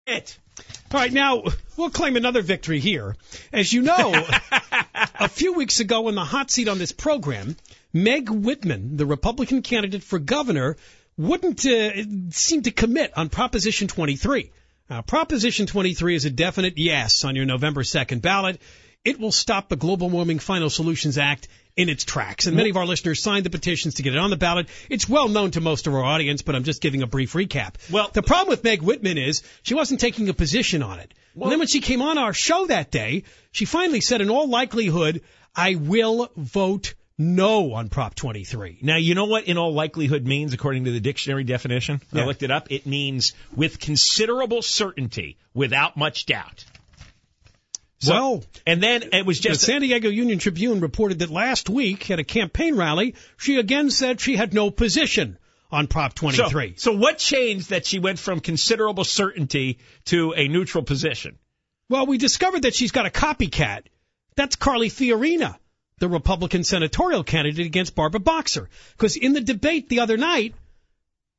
All right, now we'll claim another victory here. As you know, a few weeks ago in the hot seat on this program, Meg Whitman, the Republican candidate for governor, wouldn't seem to commit on Proposition 23. Now, Proposition 23 is a definite yes on your November 2nd ballot. It will stop the Global Warming Final Solutions Act in its tracks. And many of our listeners signed the petitions to get it on the ballot. It's well known to most of our audience, but I'm just giving a brief recap. Well, the problem with Meg Whitman is she wasn't taking a position on it. Well, and then when she came on our show that day, she finally said, in all likelihood, I will vote no on Prop 23. Now, you know what in all likelihood means, according to the dictionary definition? Yeah. I looked it up. It means with considerable certainty, without much doubt. So, well, and then it was just... The San Diego Union Tribune reported that last week at a campaign rally, she again said she had no position on Prop 23. So what changed that she went from considerable certainty to a neutral position? Well, we discovered that she's got a copycat. That's Carly Fiorina, the Republican senatorial candidate against Barbara Boxer. Because in the debate the other night,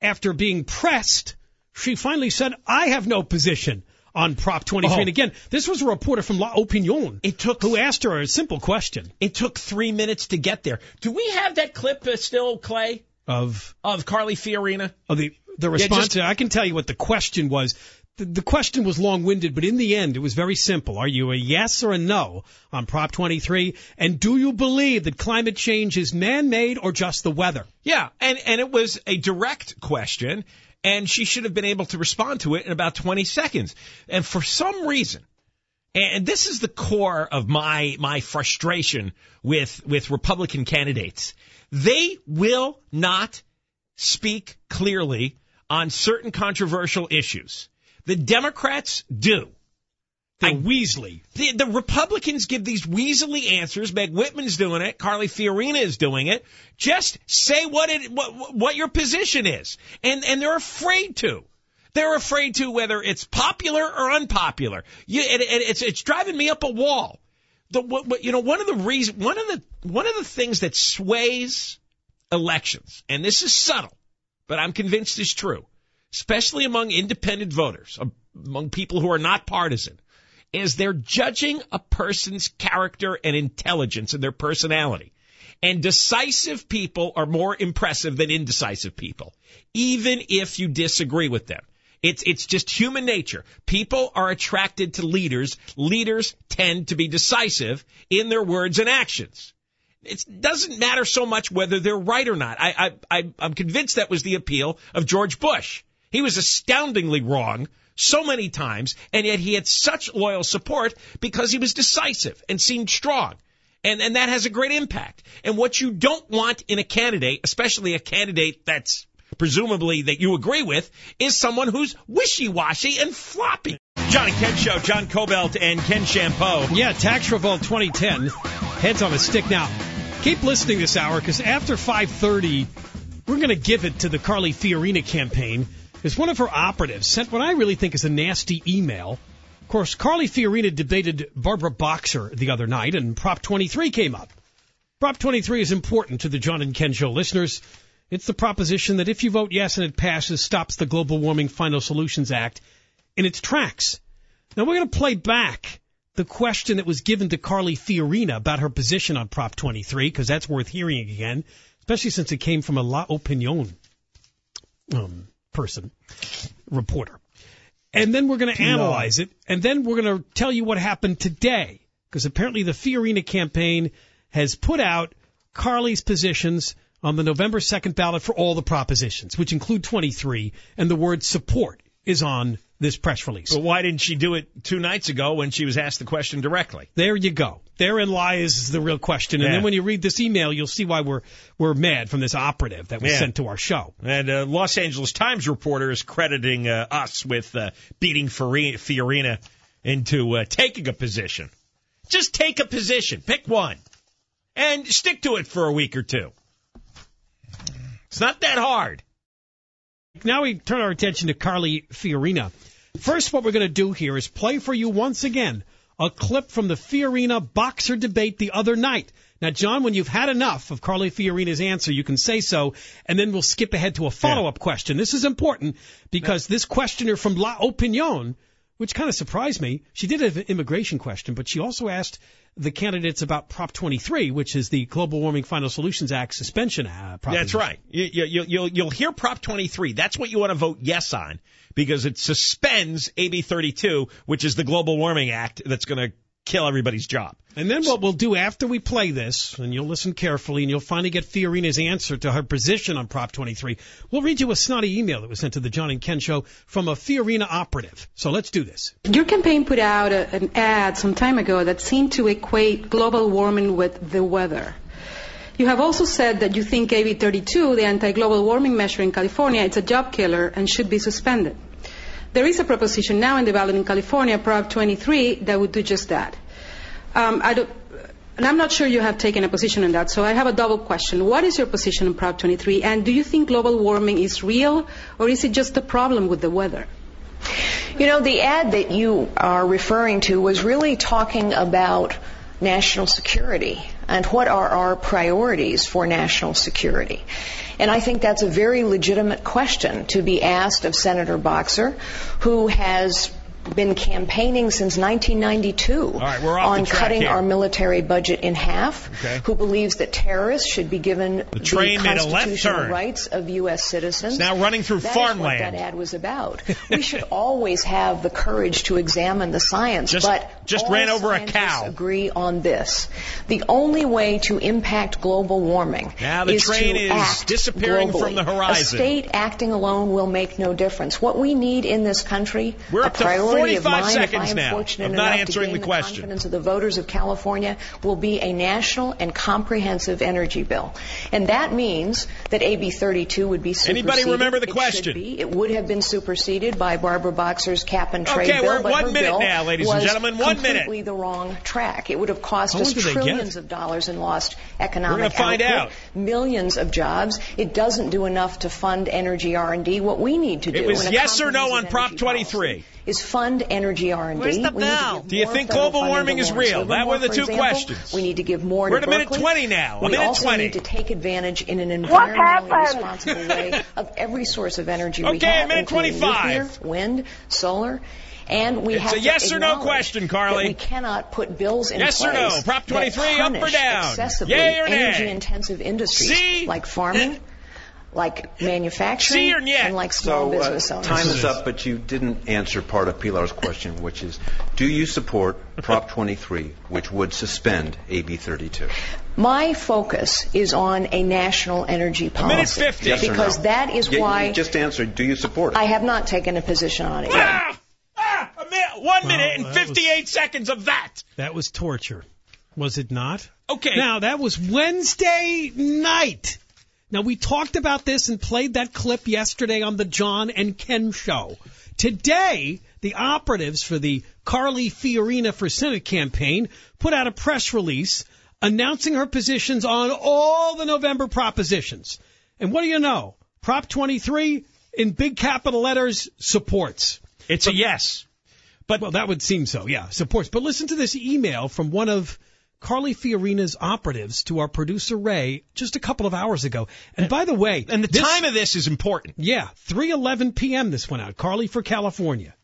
after being pressed, she finally said, I have no position on Prop 23. And again, this was a reporter from La Opinion who asked her a simple question. It took 3 minutes to get there. Do we have that clip still, Clay? Of Carly Fiorina? Of the response? I can tell you what the question was. The question was long-winded, but in the end, it was very simple. Are you a yes or a no on Prop 23? And do you believe that climate change is man-made or just the weather? Yeah, and it was a direct question. And she should have been able to respond to it in about 20 seconds. And for some reason, and this is the core of my frustration with Republican candidates, they will not speak clearly on certain controversial issues. The Democrats do. Weaselly. The Republicans give these weaselly answers. Meg Whitman's doing it. Carly Fiorina is doing it. Just say what your position is. And they're afraid to. They're afraid to, whether it's popular or unpopular. It's driving me up a wall. One of the things that sways elections, and this is subtle, but I'm convinced is true, especially among independent voters, among people who are not partisan, is they're judging a person's character and intelligence and their personality. And decisive people are more impressive than indecisive people, even if you disagree with them. It's just human nature. People are attracted to leaders. Leaders tend to be decisive in their words and actions. It doesn't matter so much whether they're right or not. I'm convinced that was the appeal of George Bush. He was astoundingly wrong so many times, and yet he had such loyal support because he was decisive and seemed strong. And that has a great impact. And what you don't want in a candidate, especially a candidate that's presumably that you agree with, is someone who's wishy-washy and floppy. John and Ken Show, John Cobelt and Ken Champeau. Yeah, Tax Revolt 2010, heads on a stick. Now, keep listening this hour, because after 5:30, we're going to give it to the Carly Fiorina campaign. Because one of her operatives sent what I really think is a nasty email. Of course, Carly Fiorina debated Barbara Boxer the other night, and Prop 23 came up. Prop 23 is important to the John and Ken Show listeners. It's the proposition that if you vote yes and it passes, stops the Global Warming Final Solutions Act in its tracks. Now, we're going to play back the question that was given to Carly Fiorina about her position on Prop 23, because that's worth hearing again, especially since it came from a La Opinion reporter. And then we're going to analyze it, and then we're going to tell you what happened today, because apparently the Fiorina campaign has put out Carly's positions on the November 2nd ballot for all the propositions, which include 23, and the word support is on this press release. But why didn't she do it 2 nights ago when she was asked the question directly? There you go. Therein lies the real question. And then when you read this email, you'll see why we're mad from this operative that was sent to our show. And Los Angeles Times reporter is crediting us with beating Fiorina into taking a position. Just take a position. Pick one. And stick to it for a week or two. It's not that hard. Now we turn our attention to Carly Fiorina. First, what we're going to do here is play for you once again a clip from the Fiorina Boxer debate the other night. Now, John, when you've had enough of Carly Fiorina's answer, you can say so, and then we'll skip ahead to a follow-up question. This is important because this questioner from La Opinion which kind of surprised me. She did have an immigration question, but she also asked the candidates about Prop 23, which is the Global Warming Final Solutions Act suspension proposition. That's right. You'll hear Prop 23. That's what you want to vote yes on, because it suspends AB 32, which is the Global Warming Act that's going to kill everybody's job. And then what we'll do after we play this, and you'll listen carefully, and you'll finally get Fiorina's answer to her position on Prop 23, we'll read you a snotty email that was sent to the John and Ken Show from a Fiorina operative. So let's do this. Your campaign put out an ad some time ago that seemed to equate global warming with the weather. You have also said that you think AB 32, the anti-global warming measure in California, it's a job killer and should be suspended. There is a proposition now in the ballot in California, Prop 23, that would do just that. And I'm not sure you have taken a position on that, so I have a double question. What is your position on Prop 23, and do you think global warming is real, or is it just a problem with the weather? You know, the ad that you are referring to was really talking about national security and what are our priorities for national security. And I think that's a very legitimate question to be asked of Senator Boxer, who has been campaigning since 1992 on cutting our military budget in half, who believes that terrorists should be given the constitutional rights of U.S. citizens. It's now running through farmland. That is what that ad was about. We should always have the courage to examine the science, but just all ran over a cow. Scientists agree on this. The only way to impact global warming is to act disappearing globally. from the horizon. A state acting alone will make no difference. What we need in this country, we're up to 45 seconds if I am fortunate of not enough answering to gain the question. Confidence of the voters of California, will be a national and comprehensive energy bill. And that means that AB 32 would be superseded. Anybody remember the question? It would have been superseded by Barbara Boxer's cap and trade bill. We're at 1 minute bill now, ladies and gentlemen. 1 minute. Completely the wrong track. It would have cost us trillions of dollars in lost economic We're going to find out. Millions of jobs. It doesn't do enough to fund energy R&D. What we need to do. It was yes or no on Prop 23. Is fund energy R&D. Where's the bell? Do you think global warming is real? That were the two questions. We need to give more We're to at a minute Berkeley. 20 now. We also need to take advantage in an environmentally responsible way of every source of energy we have, a minute 25. Nuclear, wind, solar. And we have a yes or no question, Carly. That we cannot put bills in yes place. Yes or no? Prop 23, up or down? Excessively yay or nay? Energy-intensive industries like farming, like manufacturing, and like small business owners. Time is up, but you didn't answer part of Pilar's question, which is, do you support Prop 23, which would suspend AB 32? My focus is on a national energy policy. A minute 50. Yes because or no? that is why... You just answered, do you support it? I have not taken a position on it yet. 1 minute and 58 seconds of that. That was torture, was it not? Okay. Now, that was Wednesday night. Now, we talked about this and played that clip yesterday on the John and Ken Show. Today, the operatives for the Carly Fiorina for Senate campaign put out a press release announcing her positions on all the November propositions. And what do you know? Prop 23, in big capital letters, supports. It's a yes. Well, that would seem so, yeah, supports. But listen to this email from one of Carly Fiorina's operatives to our producer, Ray, just a couple of hours ago. And by the way... And the time of this is important. Yeah, 3:11 p.m. this went out. Carly for California.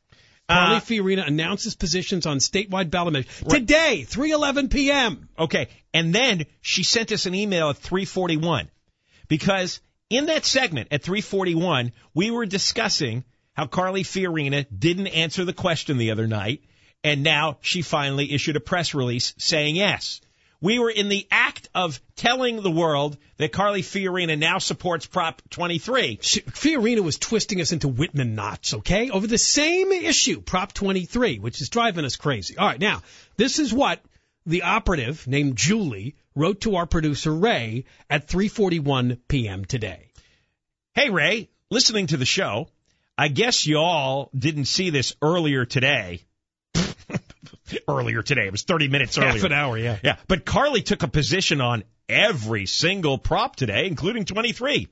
Carly Fiorina announces positions on statewide ballot measures. Today, 3:11 p.m. Okay, and then she sent us an email at 3:41. Because in that segment at 3:41, we were discussing how Carly Fiorina didn't answer the question the other night. And now she finally issued a press release saying yes. We were in the act of telling the world that Carly Fiorina now supports Prop 23. Fiorina was twisting us into Whitman knots, okay, over the same issue, Prop 23, which is driving us crazy. All right, now, this is what the operative named Julie wrote to our producer, Ray, at 3:41 p.m. today. Hey, Ray, listening to the show, I guess you all didn't see this earlier today. Earlier today. It was 30 minutes earlier. Half an hour, yeah. Yeah, but Carly took a position on every single prop today, including 23.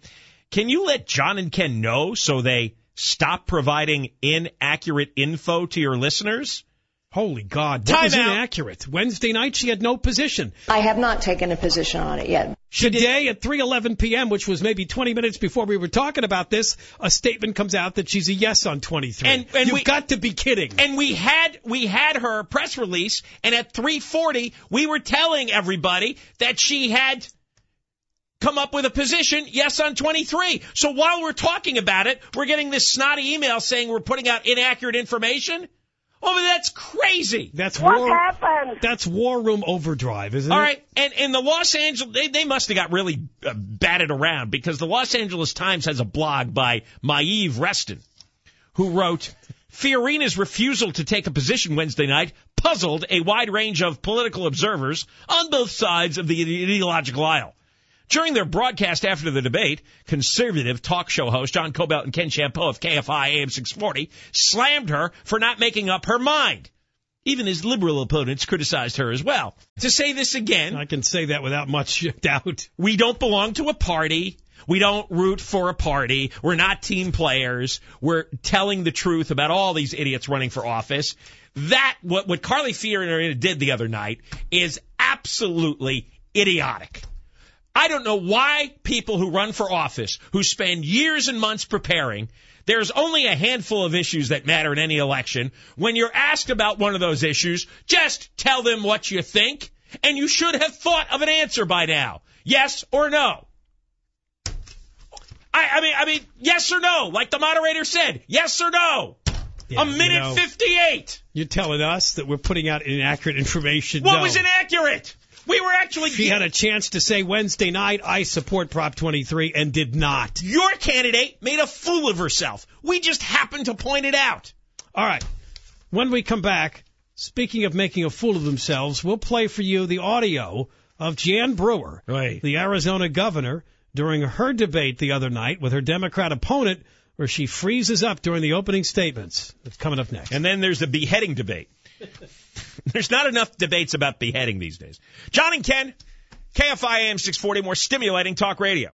Can you let John and Ken know so they stop providing inaccurate info to your listeners? Holy God, that was Timeout. inaccurate. Wednesday night, she had no position. I have not taken a position on it yet. Today at 3:11 p.m., which was maybe 20 minutes before we were talking about this, a statement comes out that she's a yes on 23. And You've got to be kidding. And we had her press release, and at 3:40, we were telling everybody that she had come up with a position, yes on 23. So while we're talking about it, we're getting this snotty email saying we're putting out inaccurate information. Oh, but that's crazy. What happened? That's war room overdrive, isn't it? All right, and in the Los Angeles, they must have got really batted around, because the Los Angeles Times has a blog by Maeve Reston, who wrote, Fiorina's refusal to take a position Wednesday night puzzled a wide range of political observers on both sides of the ideological aisle. During their broadcast after the debate, conservative talk show host John Cobelt and Ken Champeau of KFI AM 640 slammed her for not making up her mind. Even his liberal opponents criticized her as well. To say this again, I can say that without much doubt. we don't belong to a party. We don't root for a party. We're not team players. We're telling the truth about all these idiots running for office. That, what Carly Fiorina did the other night, is absolutely idiotic. I don't know why people who run for office, who spend years and months preparing, there's only a handful of issues that matter in any election. When you're asked about one of those issues, just tell them what you think, and you should have thought of an answer by now. Yes or no? I mean, yes or no, like the moderator said. Yes or no? Yeah, a minute 58. You're telling us that we're putting out inaccurate information. What No. was inaccurate? We were actually... She had a chance to say Wednesday night, I support Prop 23, and did not. Your candidate made a fool of herself. We just happened to point it out. All right. When we come back, speaking of making a fool of themselves, we'll play for you the audio of Jan Brewer, Right. the Arizona governor, during her debate the other night with her Democrat opponent, where she freezes up during the opening statements. That's coming up next. And then there's the beheading debate. There's not enough debates about beheading these days. John and Ken, KFI AM 640, more stimulating talk radio.